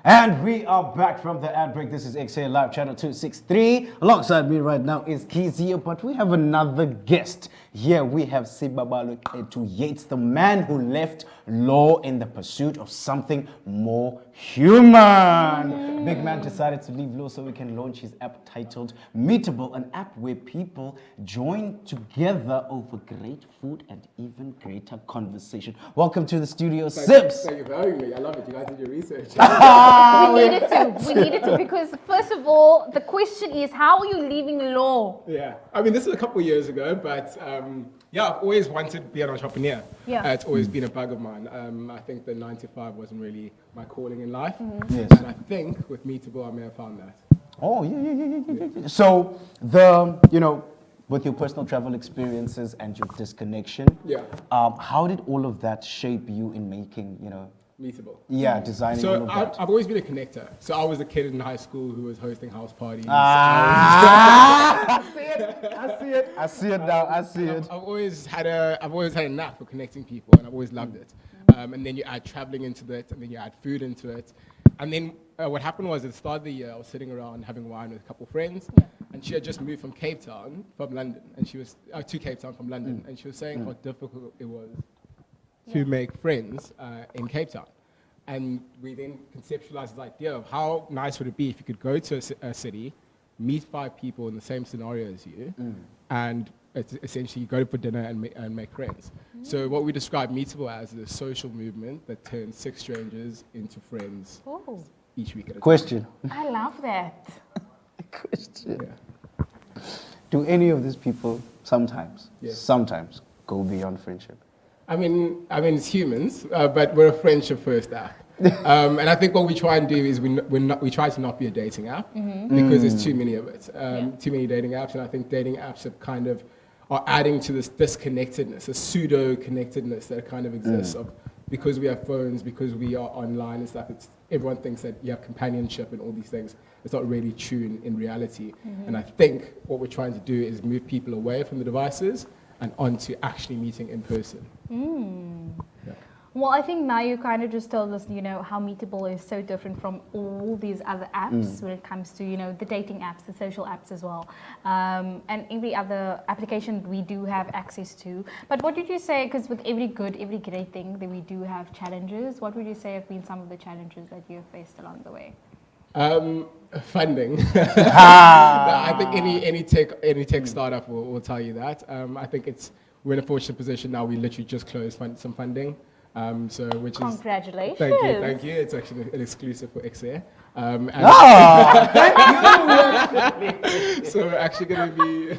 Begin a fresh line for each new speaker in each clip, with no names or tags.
And we are back from the ad break. This is Ekse Live Channel 263. Alongside me right now is Kezia, but we have another guest. Here we have Sibs Qetu-Yates, the man who left law in the pursuit of something more human. Big man decided to leave law so we can launch his app titled Meetable, an app where people join together over great food and even greater conversation. Welcome to the studio, Sibs.
Thank you for having me. I love it. You guys did your research.
We needed to because first of all, the question is, how are you leaving law?
Yeah, I mean, this is a couple of years ago, but yeah, I've always wanted to be an entrepreneur.
Yeah.
It's always been a bug of mine. I think the 9 to 5 wasn't really my calling in life.
Yes.
And I think with Meetable, I may have found that.
Oh, yeah. So with your personal travel experiences and your disconnection, how did all of that shape you in making,
Meetable.
Yeah, designing all
So
of that?
I've always been a connector. So I was a kid in high school who was hosting house parties.
I see it now.
I've always had a knack for connecting people, and I've always loved it. And then you add traveling into it, and then you add food into it. And then what happened was at the start of the year, I was sitting around having wine with a couple of friends, and she had just moved from Cape Town, from London, and she was to Cape Town from London, and she was saying how difficult it was to make friends in Cape Town. And we then conceptualized the idea of how nice would it be if you could go to a city, meet 5 people in the same scenario as you, and essentially go for dinner and make friends. So what we describe Meetable as is a social movement that turns 6 strangers into friends each week at a time.
Question.
I love that.
Question.
Yeah.
Do any of these people sometimes go beyond friendship?
I mean, it's humans, but we're a friendship first app. And I think what we try and do is we try to not be a dating app because there's too many of it, too many dating apps, and I think dating apps are adding to this disconnectedness, a pseudo connectedness that kind of exists because we have phones, because we are online and stuff. Everyone thinks that you have companionship and all these things. It's not really true in reality. And I think what we're trying to do is move people away from the devices and onto actually meeting in person. Yeah.
Well, I think now you kind of just told us, how Meetable is so different from all these other apps when it comes to, the dating apps, the social apps as well, and every other application we do have access to. But what did you say, because with every great thing, that we do have challenges, what would you say have been some of the challenges that you have faced along the way?
Funding. I think any tech startup will tell you that. I think we're in a fortunate position now. We literally just closed some funding. Which
Congratulations.
Thank you. It's actually an exclusive for Ekse.
Thank you.
So we're actually going to be,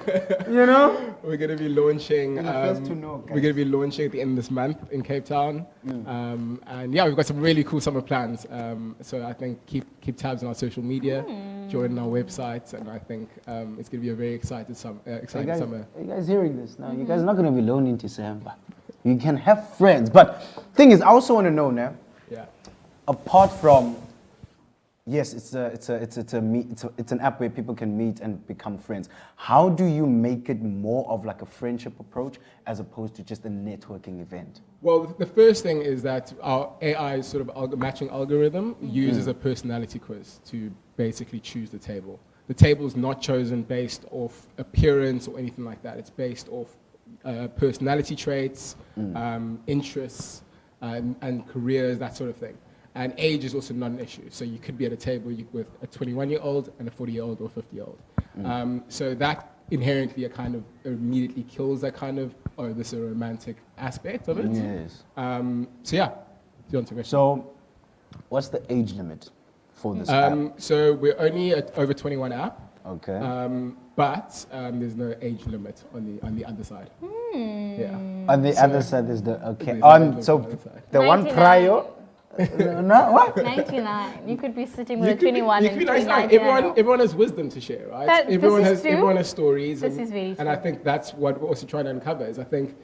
we're going to be launching. We're going to be launching at the end of this month in Cape Town. And yeah, we've got some really cool summer plans. So I think keep tabs on our social media, join our website, and I think it's going to be a very exciting summer.
Are you guys hearing this now? You guys are not going to be alone in December. You can have friends, but thing is, I also want to know now.
Yeah.
Apart from, yes, it's an app where people can meet and become friends. How do you make it more of like a friendship approach as opposed to just a networking event?
Well, the first thing is that our AI sort of matching algorithm uses a personality quiz to basically choose the table. The table is not chosen based off appearance or anything like that. It's based off personality traits, interests, and careers, that sort of thing. And age is also not an issue. So you could be at a table with a 21-year-old and a 40-year-old or 50-year-old. So that inherently kind of immediately kills that kind of, this is a romantic aspect of it.
Yes.
So yeah, do you want to question?
So what's the age limit for this app?
So we're only at over 21 app.
Okay.
But there's no age limit on the other side. Yeah.
On the other side is the okay. The
99.
one prior. No, what?
99. You could be sitting with a 21 and 29.
Everyone has wisdom to share, right? Everyone has stories.
This is very true.
And I think that's what we're also trying to uncover is I think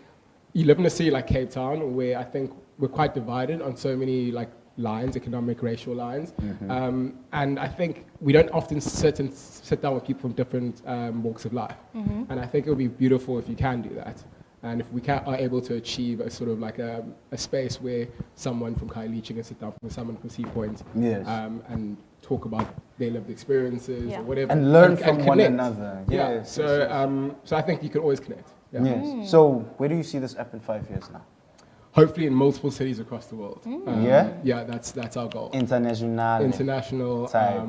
you live in a city like Cape Town where I think we're quite divided on so many lines, economic, racial lines. And I think we don't often sit down with people from different walks of life. And I think it would be beautiful if you can do that. And if we are able to achieve a sort of like a space where someone from Khayelitsha can sit down with someone from Sea Point
Yes.
And talk about their lived experiences
Yeah.
or whatever.
And learn from one
connect.
another.
Yeah.
Yes,
So,
yes, yes.
so I think you can always connect. Yeah.
Yes. So where do you see this app in 5 years now?
Hopefully in multiple cities across the world.
Yeah?
Yeah, that's our goal.
International.
International.
Type.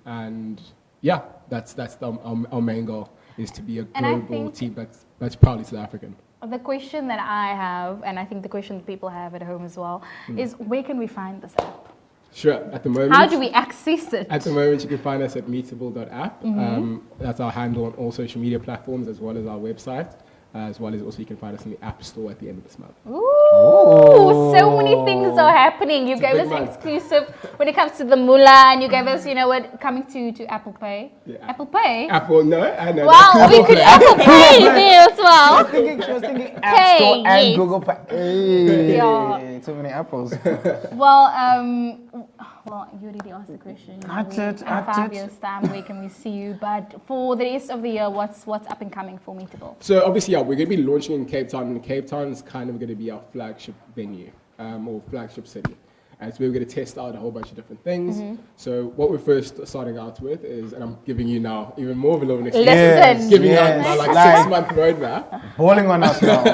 And yeah, that's our main goal is to be a
And I
global
think-
team that's proudly South African.
The question that I have, and I think the question that people have at home as well, is where can we find this app?
Sure. At the moment.
How do we access it?
At the moment, you can find us at meetable.app. That's our handle on all social media platforms, as well as our website, as well as also you can find us in the App Store at the end of this month.
Ooh, so many things are happening. You gave
big
us
month.
exclusive when it comes to the Mula, and you gave us, you know what, coming to Apple Pay.
Yeah.
Apple Pay?
Apple, no, I know.
Wow,
that's
we
Google
could
Play.
Apple Pay there as
She
well.
was thinking App Store and
yes.
Google Play. Hey,
Yeah.
too many apples.
Well, you already asked the question.
At it,
In
at
5
it.
years' time, where can we see you? But for the rest of the year, what's up and coming for Meetable?
So obviously, yeah, we're going to be launching in Cape Town, and Cape Town is kind of going to be our flagship venue or flagship city. And so we're going to test out a whole bunch of different things. So what we're first starting out with is, and I'm giving you now even more of a little
Listen.
Yes,
giving
yes.
out my like
Like-
6-month roadmap.
Balling on us now.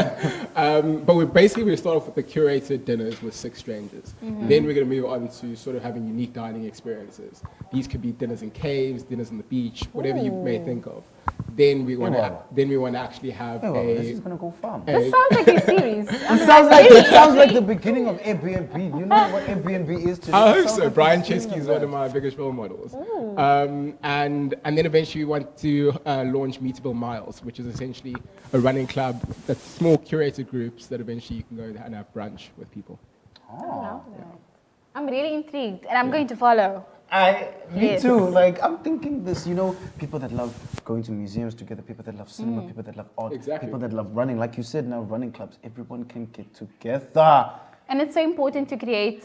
But we're basically going to start off with the curated dinners with 6 strangers. Then we're going to move on to sort of having unique dining experiences. These could be dinners in caves, dinners on the beach, whatever you may think of. Then we want
wow.
to actually have
Oh, this is
a.
gonna go far.
This sounds like a series.
It sounds like the beginning of Airbnb. You know what Airbnb is today?
I
It
hope
sounds
so.
like
Brian
the beginning
Chesky is
of
one of
that.
my biggest role models. And then eventually we want to launch Meetable Miles, which is essentially a running club that's small curated groups that eventually you can go and have brunch with people.
I'm really intrigued, and I'm going to follow.
Me
Yes.
too. Like I'm thinking this, you know, people that love going to museums together, people that love cinema, people that love art,
Exactly.
people that love running. Like you said, now running clubs, everyone can get together.
And it's so important to create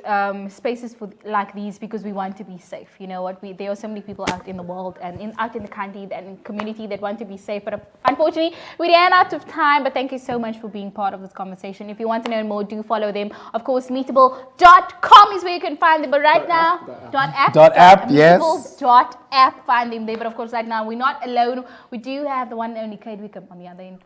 spaces for like these because we want to be safe. You know what? There are so many people out in the world and out in the country and in community that want to be safe. But unfortunately, we ran out of time. But thank you so much for being part of this conversation. If you want to know more, do follow them. Of course, meetable.com is where you can find them. But right now,
App, yes.
Meetable.app, find them there. But of course, right now, we're not alone. We do have the one and only Kate Wickham on the other end.